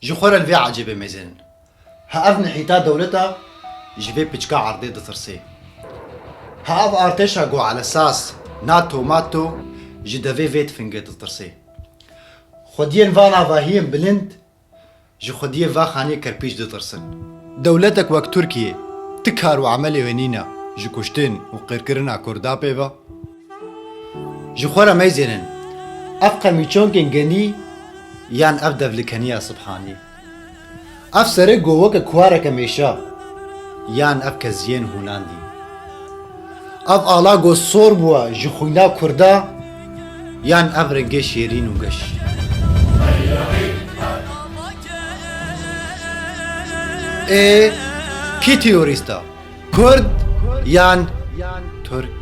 جخور الفي عجيبة ميزن هأفن حيتا دولتا جفي بيشكا عرضي دترسي هأف ارتشا جو على اساس ناتو ماتو جدافي فيت فنجت دترسي خدين فانا فاهيم بلند جو خديه فا خاني كربيش دترسن دولتك وقت تركيا تكهر وعملي ونينا جو كشتين وقرقرنا كردا بيفا جو خورا ميزنن افقا ميچونكين جني يان ابدف لكنيا سبحاني اف سرق جوك كوارك ميشا يان ابك زين هولاندي اف الاغو صوربوا جو خوينا كردا يان افرنجي شيرين وقش ايه كي تيوريستا كرد يان ترك